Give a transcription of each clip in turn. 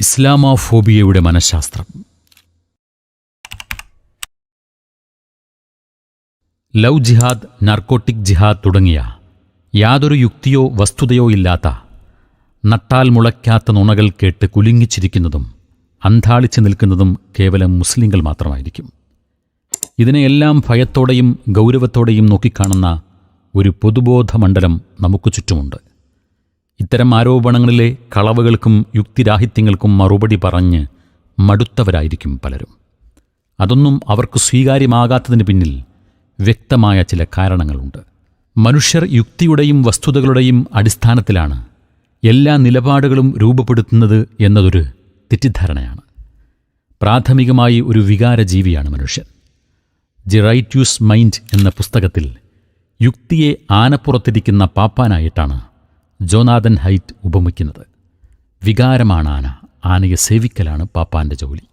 ഇസ്ലാമോഫോബിയയുടെ മനഃശാസ്ത്രം. ലവ് ജിഹാദ്, നാർക്കോട്ടിക് ജിഹാദ് തുടങ്ങിയ യാതൊരു യുക്തിയോ വസ്തുതയോ ഇല്ലാത്ത, നട്ടാൽ മുളയ്ക്കാത്ത നുണകൾ കേട്ട് കുലുങ്ങിച്ചിരിക്കുന്നതും അന്ധാളിച്ചു നിൽക്കുന്നതും കേവലം മുസ്ലിങ്ങൾ മാത്രമായിരിക്കും. ഇതിനെയെല്ലാം ഭയത്തോടെയും ഗൗരവത്തോടെയും നോക്കിക്കാണുന്ന ഒരു പൊതുബോധമണ്ഡലം നമുക്ക് ചുറ്റുമുണ്ട്. ഇത്തരം ആരോപണങ്ങളിലെ കളവുകൾക്കും യുക്തിരാഹിത്യങ്ങൾക്കും മറുപടി പറഞ്ഞ് മടുത്തവരായിരിക്കും പലരും. അതൊന്നും അവർക്ക് സ്വീകാര്യമാകാത്തതിന് പിന്നിൽ വ്യക്തമായ ചില കാരണങ്ങളുണ്ട്. മനുഷ്യർ യുക്തിയുടെയും വസ്തുതകളുടെയും അടിസ്ഥാനത്തിലാണ് എല്ലാ നിലപാടുകളും രൂപപ്പെടുത്തുന്നത് എന്നതൊരു തെറ്റിദ്ധാരണയാണ്. പ്രാഥമികമായി ഒരു വികാരജീവിയാണ് മനുഷ്യൻ. ദി റൈറ്റ്യൂസ് മൈൻഡ് എന്ന പുസ്തകത്തിൽ യുക്തിയെ ആനപ്പുറത്തിരിക്കുന്ന പാപ്പാനായിട്ടാണ് ജോനാഥൻ ഹൈറ്റ് ഉപമിക്കുന്നത്. വികാരമാണ് ആന, ആനയെ സേവിക്കലാണ് പാപ്പാന്റെ ജോലി.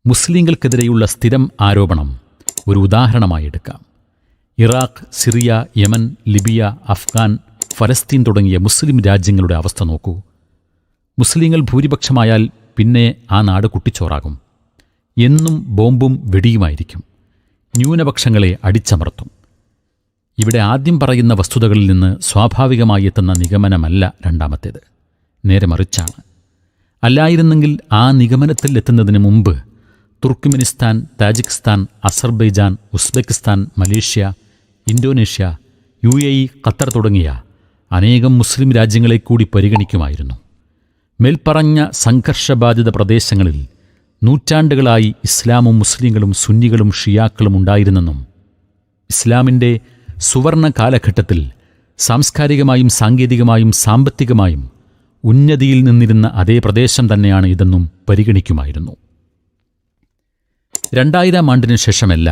മുസ്ലിങ്ങൾക്കെതിരെയുള്ള സ്ഥിരം ആരോപണം ഒരു ഉദാഹരണമായി എടുക്കാം. Iraq, Syria, Yemen, Libya, Afghan, ഫലസ്തീൻ തുടങ്ങിയ മുസ്ലിം രാജ്യങ്ങളുടെ അവസ്ഥ നോക്കൂ. മുസ്ലിങ്ങൾ ഭൂരിപക്ഷമായാൽ പിന്നെ ആ നാട് കുട്ടിച്ചോറാകും. എന്നും ബോംബും വെടിയുമായിരിക്കും. ന്യൂനപക്ഷങ്ങളെ അടിച്ചമർത്തും. ഇവിടെ ആദ്യം പറയുന്ന വസ്തുതകളിൽ നിന്ന് സ്വാഭാവികമായി എത്തുന്ന നിഗമനമല്ല രണ്ടാമത്തേത്, നേരെ മറിച്ചാണ്. അല്ലായിരുന്നെങ്കിൽ ആ നിഗമനത്തിൽ എത്തുന്നതിന് മുമ്പ് Turkmenistan, Tajikistan, Azerbaijan, Uzbekistan, Malaysia, Indonesia, UAE, Qatar തുടങ്ങിയ അനേകം മുസ്ലിം രാജ്യങ്ങളെ കൂടി പരിഗണിക്കുമായിരുന്നു. മേൽപ്പറഞ്ഞ സംഘർഷബാധിത പ്രദേശങ്ങളിൽ നൂറ്റാണ്ടുകളായി ഇസ്ലാമും മുസ്ലിങ്ങളും സുന്നികളും ഷിയാക്കളും ഉണ്ടായിരുന്നെന്നും ഇസ്ലാമിൻ്റെ സുവർണ കാലഘട്ടത്തിൽ സാംസ്കാരികമായും സാങ്കേതികമായും സാമ്പത്തികമായും ഉന്നതിയിൽ നിന്നിരുന്ന അതേ പ്രദേശം തന്നെയാണ് ഇതെന്നും പരിഗണിക്കുമായിരുന്നു. 2000 ആണ്ടിനു ശേഷമല്ല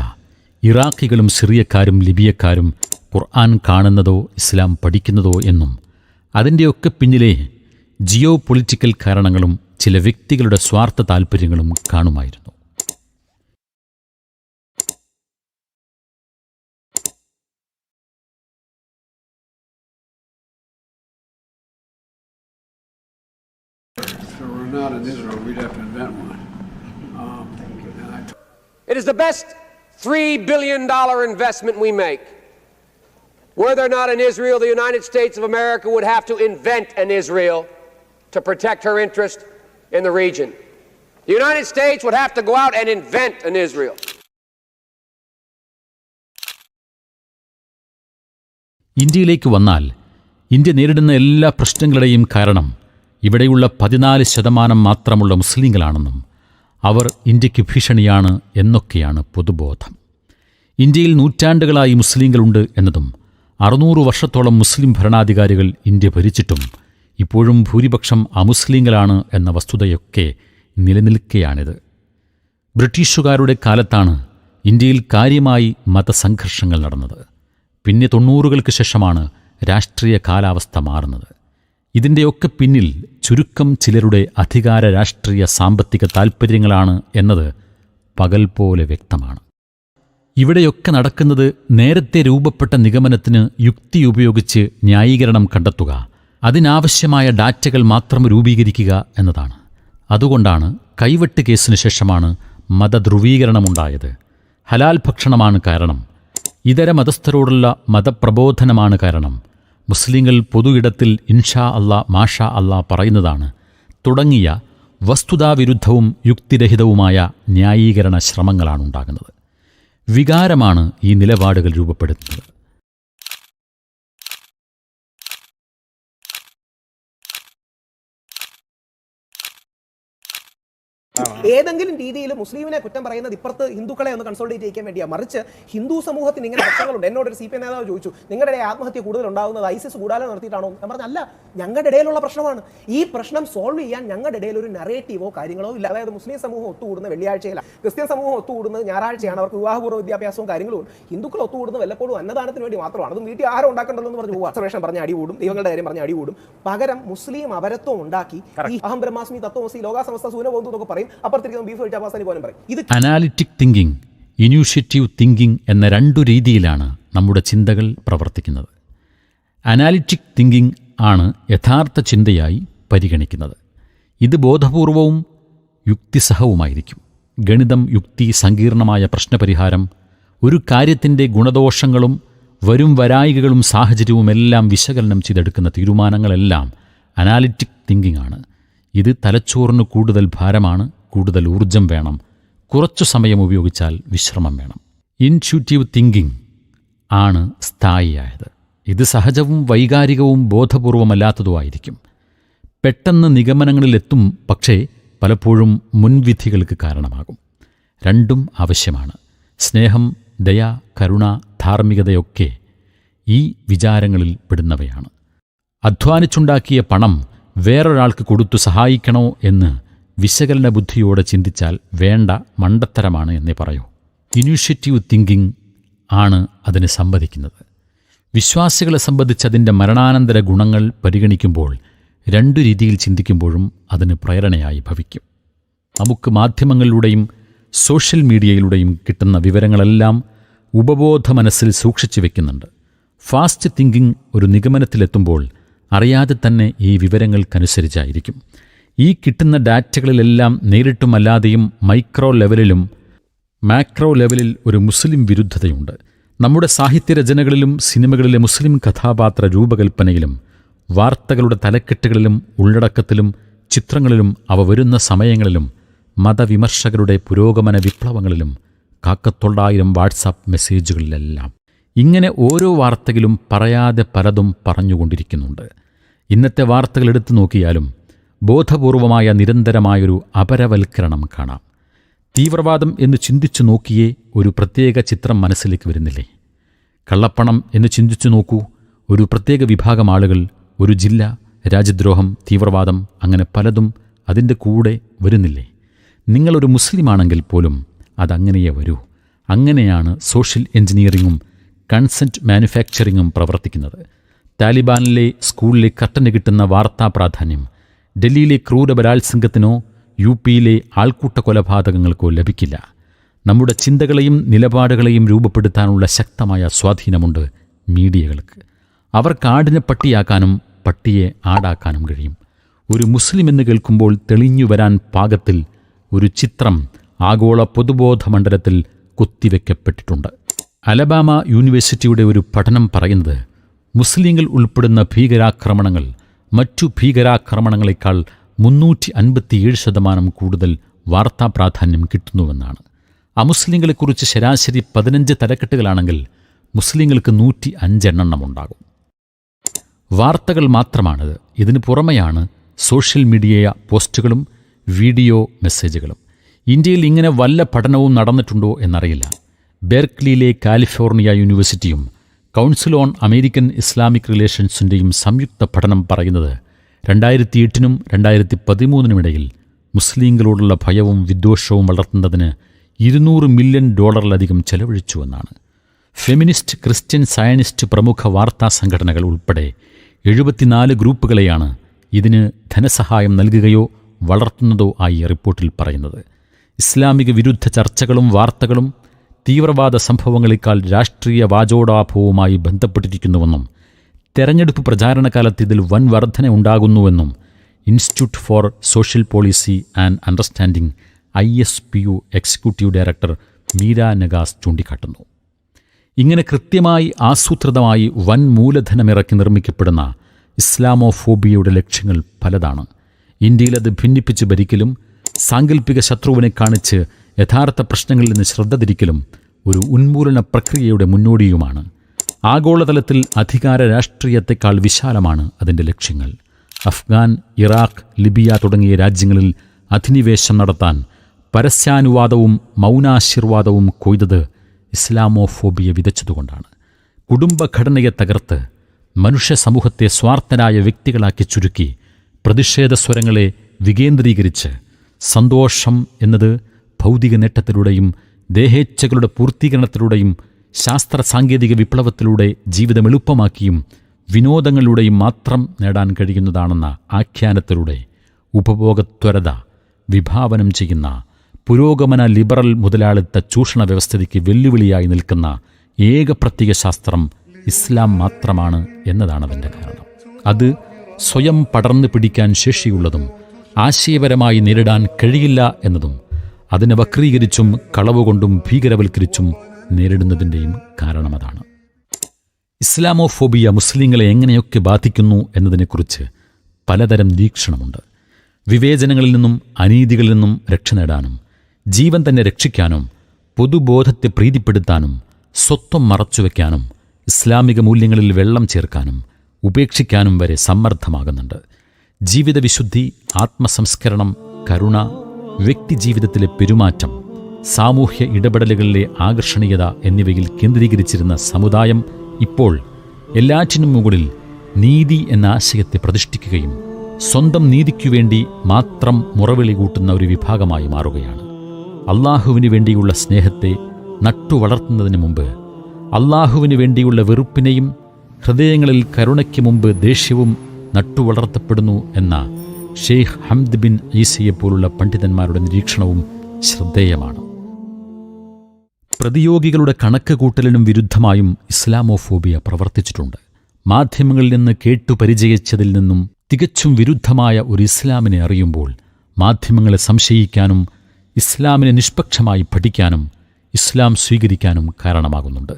ഇറാഖികളും സിറിയക്കാരും ലിബിയക്കാരും ഖുർആൻ കാണുന്നതോ ഇസ്ലാം പഠിക്കുന്നതോ എന്നും അതിൻ്റെയൊക്കെ പിന്നിലെ ജിയോ പൊളിറ്റിക്കൽ കാരണങ്ങളും ചില വ്യക്തികളുടെ സ്വാർത്ഥ താൽപ്പര്യങ്ങളും കാണുമായിരുന്നു. It is the best $3 billion investment we make. Were there not an Israel, the United States of America would have to invent an Israel to protect her interest in the region. The United States would have to go out and invent an Israel. ഇന്ത്യയിലേക്ക് വന്നാൽ India നേരിടുന്ന എല്ലാ പ്രശ്നങ്ങളുടെയും കാരണം ഇവിടെയുള്ള 14% മാത്രമുള്ള മുസ്ലിങ്ങളാണെന്നും അവർ ഇന്ത്യക്ക് ഭീഷണിയാണ് എന്നൊക്കെയാണ് പൊതുബോധം. ഇന്ത്യയിൽ നൂറ്റാണ്ടുകളായി മുസ്ലിങ്ങളുണ്ട് എന്നതും 600 വർഷത്തോളം മുസ്ലിം ഭരണാധികാരികൾ ഇന്ത്യ ഭരിച്ചിട്ടും ഇപ്പോഴും ഭൂരിപക്ഷം അമുസ്ലിങ്ങളാണ് എന്ന വസ്തുതയൊക്കെ നിലനിൽക്കെയാണിത്. ബ്രിട്ടീഷുകാരുടെ കാലത്താണ് ഇന്ത്യയിൽ കാര്യമായി മതസംഘർഷങ്ങൾ നടന്നത്. പിന്നെ 90കൾക്ക് ശേഷമാണ് രാഷ്ട്രീയ കാലാവസ്ഥ മാറുന്നത്. ഇതിൻ്റെയൊക്കെ പിന്നിൽ ചുരുക്കം ചിലരുടെ അധികാര, രാഷ്ട്രീയ, സാമ്പത്തിക താൽപ്പര്യങ്ങളാണ് എന്നത് പകൽ പോലെ വ്യക്തമാണ്. ഇവിടെയൊക്കെ നടക്കുന്നത് നേരത്തെ രൂപപ്പെട്ട നിഗമനത്തിന് യുക്തി ഉപയോഗിച്ച് ന്യായീകരണം കണ്ടെത്തുക, അതിനാവശ്യമായ ഡാറ്റകൾ മാത്രം രൂപീകരിക്കുക എന്നതാണ്. അതുകൊണ്ടാണ് കൈവെട്ട് കേസിന് ശേഷമാണ് മതധ്രുവീകരണമുണ്ടായത്. ഹലാൽ ഭക്ഷണമാണ് കാരണം, ഇതര മതസ്ഥരോടുള്ള മതപ്രബോധനമാണ് കാരണം, മുസ്ലിങ്ങൾ പൊതു ഇടത്തിൽ ഇൻഷാ അല്ലാ, മാഷാ അല്ലാ പറയുന്നതാണ് തുടങ്ങിയ വസ്തുതാവിരുദ്ധവും യുക്തിരഹിതവുമായ ന്യായീകരണ ശ്രമങ്ങളാണുണ്ടാകുന്നത്. വികാരമാണ് ഈ നിലപാടുകൾ രൂപപ്പെടുത്തുന്നത്. ഏതെങ്കിലും രീതിയിൽ മുസ്ലിമിനെ കുറ്റം പറയുന്നത് ഇപ്പുറത്ത് ഹിന്ദുക്കളെ ഒന്ന് കൺസോൾട്ടേറ്റ് ചെയ്യാൻ വേണ്ടിയാണ്. മറിച്ച് ഹിന്ദു സമൂഹത്തിന് ഇങ്ങനെ പ്രശ്നങ്ങളുണ്ട്. എന്നോടൊരു CPM നേതാവ് ചോദിച്ചു, നിങ്ങളുടെ ആത്മഹത്യ കൂടുതൽ ഉണ്ടാകുന്നത് ISIS കൂടാതെ നടത്തിയിട്ടാണോ? ഞാൻ പറഞ്ഞ അല്ല, ഞങ്ങളുടെ ഇടയിലുള്ള പ്രശ്നമാണ്. ഈ പ്രശ്നം സോൾവ് ചെയ്യാൻ ഞങ്ങളുടെ ഇടയിൽ ഒരു നറേറ്റീവോ കാര്യങ്ങളോ ഇല്ല. അതായത് മുസ്ലിം സമൂഹം ഒത്തുകൂടുന്ന വെള്ളിയാഴ്ചയിലാണ്, ക്രിസ്ത്യൻ സമൂഹം ഒത്തുകൂടുന്നത് ഞായറാഴ്ചയാണ്, അവർക്ക് വിവാഹപൂർവ്വ വിദ്യാഭ്യാസവും കാര്യങ്ങളും. ഹിന്ദുക്കൾ ഒത്തുകൂടുന്നത് വല്ലപ്പോഴും അന്നദാനത്തിന് വേണ്ടി മാത്രമാണ്. അതും വീട്ടിൽ ആഹാരം ഉണ്ടാക്കണ്ടല്ലോ എന്ന് പറഞ്ഞ് അസർവേഷൻ പറഞ്ഞ് അടികൂടും, ദൈവങ്ങളുടെ കാര്യം പറഞ്ഞ് അടികൂടും. പകരം മുസ്ലിം അപരത്വം ഉണ്ടാക്കി ഈ അഹം ബ്രഹ്മാസ്മി തത്വമസി ലോകാസമസ്ത സൂര്യബോധു എന്നൊക്കെ പറയും. അനാലിറ്റിക് തിങ്കിങ്, ഇനീഷ്യേറ്റീവ് തിങ്കിങ് എന്ന 2 രീതിയിലാണ് നമ്മുടെ ചിന്തകൾ പ്രവർത്തിക്കുന്നത്. അനാലിറ്റിക് തിങ്കിങ് ആണ് യഥാർത്ഥ ചിന്തയായി പരിഗണിക്കുന്നത്. ഇത് ബോധപൂർവവും യുക്തിസഹവുമായിരിക്കും. ഗണിതം, യുക്തി, സങ്കീർണമായ പ്രശ്നപരിഹാരം, ഒരു കാര്യത്തിൻ്റെ ഗുണദോഷങ്ങളും വരും വരായികകളും സാഹചര്യവുമെല്ലാം വിശകലനം ചെയ്തെടുക്കുന്ന തീരുമാനങ്ങളെല്ലാം അനാലിറ്റിക് തിങ്കിങ് ആണ്. ഇത് തലച്ചോറിന് കൂടുതൽ ഭാരമാണ്, കൂടുതൽ ഊർജം വേണം, കുറച്ചു സമയം ഉപയോഗിച്ചാൽ വിശ്രമം വേണം. ഇൻറ്റ്യൂറ്റീവ് തിങ്കിങ് ആണ് സ്ഥായിയായത്. ഇത് സഹജവും വൈകാരികവും ബോധപൂർവമല്ലാത്തതുമായിരിക്കും. പെട്ടെന്ന് നിഗമനങ്ങളിലെത്തും, പക്ഷേ പലപ്പോഴും മുൻവിധികൾക്ക് കാരണമാകും. രണ്ടും ആവശ്യമാണ്. സ്നേഹം, ദയ, കരുണ, ധാർമ്മികതയൊക്കെ ഈ വിചാരങ്ങളിൽ പെടുന്നവയാണ്. അധ്വാനിച്ചുണ്ടാക്കിയ പണം വേറൊരാൾക്ക് കൊടുത്തു സഹായിക്കണോ എന്ന് വിശകലന ബുദ്ധിയോടെ ചിന്തിച്ചാൽ വേണ്ട മണ്ടത്തരമാണ് എന്നേ പറയൂ. ഇനീഷ്യേറ്റീവ് തിങ്കിങ് ആണ് അതിന് സംവദിക്കുന്നത്. വിശ്വാസികളെ സംബന്ധിച്ച് അതിൻ്റെ മരണാനന്തര ഗുണങ്ങൾ പരിഗണിക്കുമ്പോൾ രണ്ടു രീതിയിൽ ചിന്തിക്കുമ്പോഴും അതിന് പ്രേരണയായി ഭവിക്കും. നമുക്ക് മാധ്യമങ്ങളിലൂടെയും സോഷ്യൽ മീഡിയയിലൂടെയും കിട്ടുന്ന വിവരങ്ങളെല്ലാം ഉപബോധ മനസ്സിൽ സൂക്ഷിച്ചു വെക്കുന്നുണ്ട്. ഫാസ്റ്റ് തിങ്കിങ് ഒരു നിഗമനത്തിലെത്തുമ്പോൾ അറിയാതെ തന്നെ ഈ വിവരങ്ങൾക്കനുസരിച്ചായിരിക്കും. ഈ കിട്ടുന്ന ഡാറ്റകളിലെല്ലാം നേരിട്ടും അല്ലാതെയും മൈക്രോ ലെവലിലും മാക്രോ ലെവലിൽ ഒരു മുസ്ലിം വിരുദ്ധതയുണ്ട്. നമ്മുടെ സാഹിത്യരചനകളിലും സിനിമകളിലെ മുസ്ലിം കഥാപാത്ര രൂപകൽപ്പനയിലും വാർത്തകളുടെ തലക്കെട്ടുകളിലും ഉള്ളടക്കത്തിലും ചിത്രങ്ങളിലും അവ വരുന്ന സമയങ്ങളിലും മതവിമർശകരുടെ പുരോഗമന വിപ്ലവങ്ങളിലും 1,000 വാട്സാപ്പ് മെസ്സേജുകളിലെല്ലാം ഇങ്ങനെ ഓരോ വാർത്തയിലും പറയാതെ പലതും പറഞ്ഞുകൊണ്ടിരിക്കുന്നുണ്ട്. ഇന്നത്തെ വാർത്തകൾ എടുത്തു നോക്കിയാലും ബോധപൂർവമായ നിരന്തരമായൊരു അപരവൽക്കരണം കാണാം. തീവ്രവാദം എന്ന് ചിന്തിച്ചു നോക്കിയേ ഒരു പ്രത്യേക ചിത്രം മനസ്സിലേക്ക് വരുന്നില്ലേ? കള്ളപ്പണം എന്ന് ചിന്തിച്ചു നോക്കൂ, ഒരു പ്രത്യേക വിഭാഗം ആളുകൾ, ഒരു ജില്ല, രാജ്യദ്രോഹം, തീവ്രവാദം, അങ്ങനെ പലതും അതിൻ്റെ കൂടെ വരുന്നില്ലേ? നിങ്ങളൊരു മുസ്ലിമാണെങ്കിൽ പോലും അതങ്ങനെയേ വരൂ. അങ്ങനെയാണ് സോഷ്യൽ എഞ്ചിനീയറിങ്ങും കൺസെൻറ്റ് മാനുഫാക്ചറിങ്ങും പ്രവർത്തിക്കുന്നത്. താലിബാനിലെ സ്കൂളിലെ കർട്ടന് കിട്ടുന്ന വാർത്താ പ്രാധാന്യം ഡൽഹിയിലെ ക്രൂര ബലാത്സംഗത്തിനോ യു.പിയിലെ ആൾക്കൂട്ട കൊലപാതകങ്ങൾക്കോ ലഭിക്കില്ല. നമ്മുടെ ചിന്തകളെയും നിലപാടുകളെയും രൂപപ്പെടുത്താനുള്ള ശക്തമായ സ്വാധീനമുണ്ട് മീഡിയകൾക്ക്. അവർക്ക് ആടിനെ പട്ടിയാക്കാനും പട്ടിയെ ആടാക്കാനും കഴിയും. ഒരു മുസ്ലിം എന്ന് കേൾക്കുമ്പോൾ തെളിഞ്ഞു വരാൻ പാകത്തിൽ ഒരു ചിത്രം ആഗോള പൊതുബോധ മണ്ഡലത്തിൽ കുത്തിവെക്കപ്പെട്ടിട്ടുണ്ട്. അലബാമ യൂണിവേഴ്സിറ്റിയുടെ ഒരു പഠനം പറയുന്നത് മുസ്ലിങ്ങൾ ഉൾപ്പെടുന്ന ഭീകരാക്രമണങ്ങൾ മറ്റു ഭീകരാക്രമണങ്ങളെക്കാൾ 357% കൂടുതൽ വാർത്താ പ്രാധാന്യം കിട്ടുന്നുവെന്നാണ്. അമുസ്ലിങ്ങളെക്കുറിച്ച് ശരാശരി 15 തലക്കെട്ടുകളാണെങ്കിൽ മുസ്ലിങ്ങൾക്ക് 105 ഉണ്ടാകും. വാർത്തകൾ മാത്രമാണിത്. ഇതിനു പുറമെയാണ് സോഷ്യൽ മീഡിയ പോസ്റ്റുകളും വീഡിയോ മെസ്സേജുകളും. ഇന്ത്യയിൽ ഇങ്ങനെ വല്ല പഠനവും നടന്നിട്ടുണ്ടോ എന്നറിയില്ല. ബെർക്ലിയിലെ കാലിഫോർണിയ യൂണിവേഴ്സിറ്റിയും കൗൺസിൽ ഓൺ അമേരിക്കൻ ഇസ്ലാമിക് റിലേഷൻസിൻ്റെയും സംയുക്ത പഠനം പറയുന്നത് 2008 2013 മുസ്ലിങ്ങളോടുള്ള ഭയവും വിദ്വേഷവും വളർത്തുന്നതിന് $200 മില്യൺ ചെലവഴിച്ചുവെന്നാണ്. ഫെമിനിസ്റ്റ്, ക്രിസ്ത്യൻ, സയനിസ്റ്റ് പ്രമുഖ വാർത്താ സംഘടനകൾ ഉൾപ്പെടെ 74 ഗ്രൂപ്പുകളെയാണ് ഇതിന് ധനസഹായം നൽകുകയോ വളർത്തുന്നതോ ആയി റിപ്പോർട്ടിൽ പറയുന്നത്. ഇസ്ലാമിക വിരുദ്ധ ചർച്ചകളും വാർത്തകളും തീവ്രവാദ സംഭവങ്ങളെക്കാൾ രാഷ്ട്രീയ വാചോടാഭവുമായി ബന്ധപ്പെട്ടിരിക്കുന്നുവെന്നും തെരഞ്ഞെടുപ്പ് പ്രചാരണകാലത്ത് ഇതിൽ വൻ വർധന ഉണ്ടാകുന്നുവെന്നും institute for social policy and understanding ISPU executive director Meira Neggaz ചൂണ്ടിക്കാട്ടുന്നു. ഇങ്ങനെ കൃത്യമായി ആസൂത്രിതമായി വൻ മൂലധനമിറക്കി നിർമ്മിക്കപ്പെടുന്ന ഇസ്ലാമോഫോബിയയുടെ ലക്ഷ്യങ്ങൾ പലതാണ്. ഇന്ത്യയിലത് ഭിന്നിപ്പിച്ച് ഭരിക്കലും സാങ്കല്പിക ശത്രുവിനെ കാണിച്ച് യഥാർത്ഥ പ്രശ്നങ്ങളിൽ നിന്ന് ശ്രദ്ധ തിരിക്കലും ഒരു ഉന്മൂലന പ്രക്രിയയുടെ മുന്നോടിയുമാണ്. ആഗോളതലത്തിൽ അധികാര രാഷ്ട്രീയത്തെക്കാൾ വിശാലമാണ് അതിൻ്റെ ലക്ഷ്യങ്ങൾ. അഫ്ഗാൻ, ഇറാഖ്, ലിബിയ തുടങ്ങിയ രാജ്യങ്ങളിൽ അധിനിവേശം നടത്താൻ പരസ്യാനുവാദവും മൗനാശീർവാദവും കൊയ്തത് ഇസ്ലാമോഫോബിയ വിതച്ചതുകൊണ്ടാണ്. കുടുംബഘടനയെ തകർത്ത് മനുഷ്യ സമൂഹത്തെ സ്വാർത്ഥരായ വ്യക്തികളാക്കി ചുരുക്കി പ്രതിഷേധ സ്വരങ്ങളെ വികേന്ദ്രീകരിച്ച് സന്തോഷം എന്നത് ഭൗതിക നേട്ടത്തിലൂടെയും ദേഹേച്ഛകളുടെ പൂർത്തീകരണത്തിലൂടെയും ശാസ്ത്ര സാങ്കേതിക വിപ്ലവത്തിലൂടെ ജീവിതം എളുപ്പമാക്കിയും വിനോദങ്ങളിലൂടെയും മാത്രം നേടാൻ കഴിയുന്നതാണെന്ന ആഖ്യാനത്തിലൂടെ ഉപഭോഗത്വരത വിഭാവനം ചെയ്യുന്ന പുരോഗമന ലിബറൽ മുതലാളിത്ത ചൂഷണ വ്യവസ്ഥയ്ക്ക് വെല്ലുവിളിയായി നിൽക്കുന്ന ഏക പ്രത്യയശാസ്ത്രം ഇസ്ലാം മാത്രമാണ് എന്നതാണ് അതിൻ്റെ കാരണം. അത് സ്വയം പടർന്നു പിടിക്കാൻ ശേഷിയുള്ളതും ആശയപരമായി നേരിടാൻ കഴിയില്ല എന്നതും അതിനെ വക്രീകരിച്ചും കളവുകൊണ്ടും ഭീകരവൽക്കരിച്ചും നേരിടുന്നതിൻ്റെയും കാരണമതാണ്. ഇസ്ലാമോഫോബിയ മുസ്ലിങ്ങളെ എങ്ങനെയൊക്കെ ബാധിക്കുന്നു എന്നതിനെക്കുറിച്ച് പലതരം നിരീക്ഷണമുണ്ട്. വിവേചനങ്ങളിൽ നിന്നും അനീതികളിൽ നിന്നും രക്ഷ നേടാനും ജീവൻ തന്നെ രക്ഷിക്കാനും പൊതുബോധത്തെ പ്രീതിപ്പെടുത്താനും സ്വത്വം മറച്ചുവെക്കാനും ഇസ്ലാമിക മൂല്യങ്ങളിൽ വെള്ളം ചേർക്കാനും ഉപേക്ഷിക്കാനും വരെ സമ്മർദ്ദമാകുന്നുണ്ട്. ജീവിതവിശുദ്ധി, ആത്മസംസ്കരണം, കരുണ, വ്യക്തിജീവിതത്തിലെ പെരുമാറ്റം, സാമൂഹ്യ ഇടപെടലുകളിലെ ആകർഷണീയത എന്നിവയിൽ കേന്ദ്രീകരിച്ചിരുന്ന സമുദായം ഇപ്പോൾ എല്ലാറ്റിനും മുകളിൽ നീതി എന്ന ആശയത്തെ പ്രതിഷ്ഠിക്കുകയും സ്വന്തം നീതിക്കുവേണ്ടി മാത്രം മുറവിളി കൂട്ടുന്ന ഒരു വിഭാഗമായി മാറുകയാണ്. അള്ളാഹുവിന് വേണ്ടിയുള്ള സ്നേഹത്തെ നട്ടുവളർത്തുന്നതിന് മുമ്പ് അള്ളാഹുവിന് വേണ്ടിയുള്ള വെറുപ്പിനെയും ഹൃദയങ്ങളിൽ കരുണയ്ക്ക് മുമ്പ് ദേഷ്യവും നട്ടുവളർത്തപ്പെടുന്നു എന്ന ഷെയ്ഖ് ഹംദ് ബിൻ ഈസയെപ്പോലുള്ള പണ്ഡിതന്മാരുടെ നിരീക്ഷണവും ശ്രദ്ധേയമാണ്. പ്രതിയോഗികളുടെ കണക്ക് കൂട്ടലിനും വിരുദ്ധമായും ഇസ്ലാമോഫോബിയ പ്രവർത്തിച്ചിട്ടുണ്ട്. മാധ്യമങ്ങളിൽ നിന്ന് കേട്ടുപരിചയിച്ചതിൽ നിന്നും തികച്ചും വിരുദ്ധമായ ഒരു ഇസ്ലാമിനെ അറിയുമ്പോൾ മാധ്യമങ്ങളെ സംശയിക്കാനും ഇസ്ലാമിനെ നിഷ്പക്ഷമായി പഠിക്കാനും ഇസ്ലാം സ്വീകരിക്കാനും കാരണമാകുന്നുണ്ട്.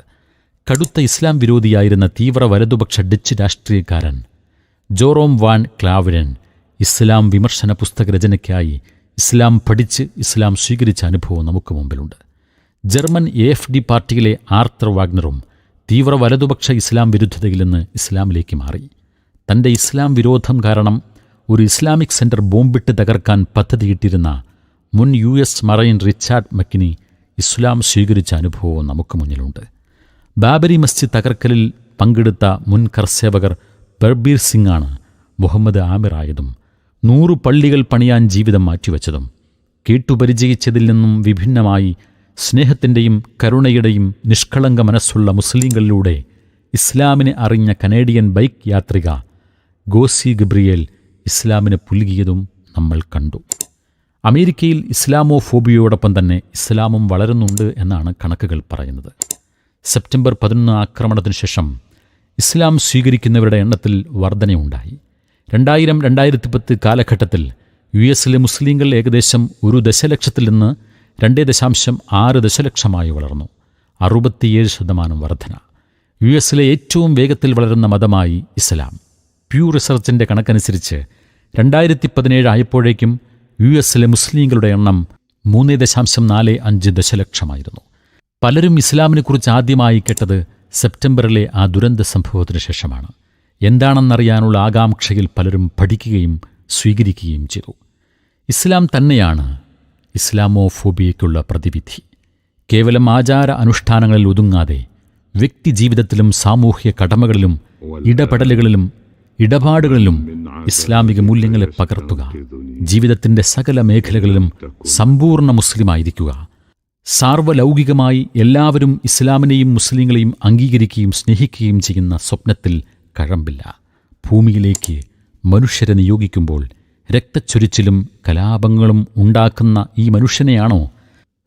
കടുത്ത ഇസ്ലാം വിരോധിയായിരുന്ന തീവ്ര വലതുപക്ഷ ഡച്ച് രാഷ്ട്രീയക്കാരൻ ജോറോം വാൻ ക്ലാവരൻ ഇസ്ലാം വിമർശന പുസ്തകരചനയ്ക്കായി ഇസ്ലാം പഠിച്ച് ഇസ്ലാം സ്വീകരിച്ച അനുഭവം നമുക്ക് മുമ്പിലുണ്ട്. ജർമ്മൻ AfD പാർട്ടിയിലെ ആർത്തർ വാഗ്നറും തീവ്ര വലതുപക്ഷ ഇസ്ലാം വിരുദ്ധതയിൽ നിന്ന് ഇസ്ലാമിലേക്ക് മാറി. തൻ്റെ ഇസ്ലാം വിരോധം കാരണം ഒരു ഇസ്ലാമിക് സെന്റർ ബോംബിട്ട് തകർക്കാൻ പദ്ധതിയിട്ടിരുന്ന മുൻ US മറൈൻ റിച്ചാർഡ് മക്കിനി ഇസ്ലാം സ്വീകരിച്ച അനുഭവവും നമുക്ക് മുന്നിലുണ്ട്. ബാബരി മസ്ജിദ് തകർക്കലിൽ പങ്കെടുത്ത മുൻ കർസേവകർ ബർബീർ സിംഗാണ് മുഹമ്മദ് ആമിർ ആയതും 100 പള്ളികൾ പണിയാൻ ജീവിതം മാറ്റിവെച്ചതും. കേട്ടുപരിചയിച്ചതിൽ നിന്നും വിഭിന്നമായി സ്നേഹത്തിൻ്റെയും കരുണയുടെയും നിഷ്കളങ്ക മനസ്സുള്ള മുസ്ലിങ്ങളിലൂടെ ഇസ്ലാമിനെ അറിഞ്ഞ കനേഡിയൻ ബൈക്ക് യാത്രിക ഗോസി ഗബ്രിയേൽ ഇസ്ലാമിനെ പുൽകിയതും നമ്മൾ കണ്ടു. അമേരിക്കയിൽ ഇസ്ലാമോഫോബിയയോടൊപ്പം തന്നെ ഇസ്ലാമും വളരുന്നുണ്ട് എന്നാണ് കണക്കുകൾ പറയുന്നത്. സെപ്റ്റംബർ 11 ആക്രമണത്തിനു ശേഷം ഇസ്ലാം സ്വീകരിക്കുന്നവരുടെ എണ്ണത്തിൽ വർധനയുണ്ടായി. 2000-2010 കാലഘട്ടത്തിൽ US മുസ്ലിങ്ങൾ ഏകദേശം 1 ദശലക്ഷത്തിൽ നിന്ന് 2.6 ദശലക്ഷമായി വളർന്നു. 67% വർധന. US ഏറ്റവും വേഗത്തിൽ വളരുന്ന മതമായി ഇസ്ലാം. പ്യൂ റിസർച്ചിൻ്റെ കണക്കനുസരിച്ച് 2017 ആയപ്പോഴേക്കും US മുസ്ലിങ്ങളുടെ എണ്ണം 3.45 ദശലക്ഷമായിരുന്നു. പലരും ഇസ്ലാമിനെക്കുറിച്ച് ആദ്യമായി കേട്ടത് സെപ്റ്റംബറിലെ ആ ദുരന്ത സംഭവത്തിന് ശേഷമാണ്. എന്താണെന്നറിയാനുള്ള ആകാംക്ഷയിൽ പലരും പഠിക്കുകയും സ്വീകരിക്കുകയും ചെയ്തു. ഇസ്ലാം തന്നെയാണ് ഇസ്ലാമോഫോബിയയ്ക്കുള്ള പ്രതിവിധി. കേവലം ആചാര അനുഷ്ഠാനങ്ങളിൽ ഒതുങ്ങാതെ വ്യക്തിജീവിതത്തിലും സാമൂഹ്യ കടമകളിലും ഇടപെടലുകളിലും ഇടപാടുകളിലും ഇസ്ലാമിക മൂല്യങ്ങളെ പകർത്തുക. ജീവിതത്തിൻ്റെ സകല മേഖലകളിലും സമ്പൂർണ്ണ മുസ്ലിമായിരിക്കുക. സാർവലൗകികമായി എല്ലാവരും ഇസ്ലാമിനെയും മുസ്ലിങ്ങളെയും അംഗീകരിക്കുകയും സ്നേഹിക്കുകയും ചെയ്യുന്ന സ്വപ്നത്തിൽ കഴമ്പില്ല. ഭൂമിയിലേക്ക് മനുഷ്യരെ നിയോഗിക്കുമ്പോൾ രക്തച്ചൊരിച്ചിലും കലാപങ്ങളും ഉണ്ടാക്കുന്ന ഈ മനുഷ്യനെയാണോ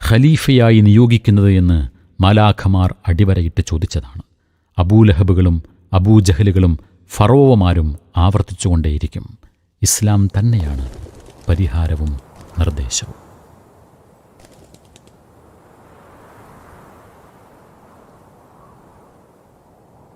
ഖലീഫയായി നിയോഗിക്കുന്നത് എന്ന് മാലാഖമാർ അടിവരയിട്ട് ചോദിച്ചതാണ്. അബൂലഹബുകളും അബൂജഹലുകളും ഫറോവമാരും ആവർത്തിച്ചുകൊണ്ടേയിരിക്കും. ഇസ്ലാം തന്നെയാണ് പരിഹാരവും നിർദ്ദേശവും.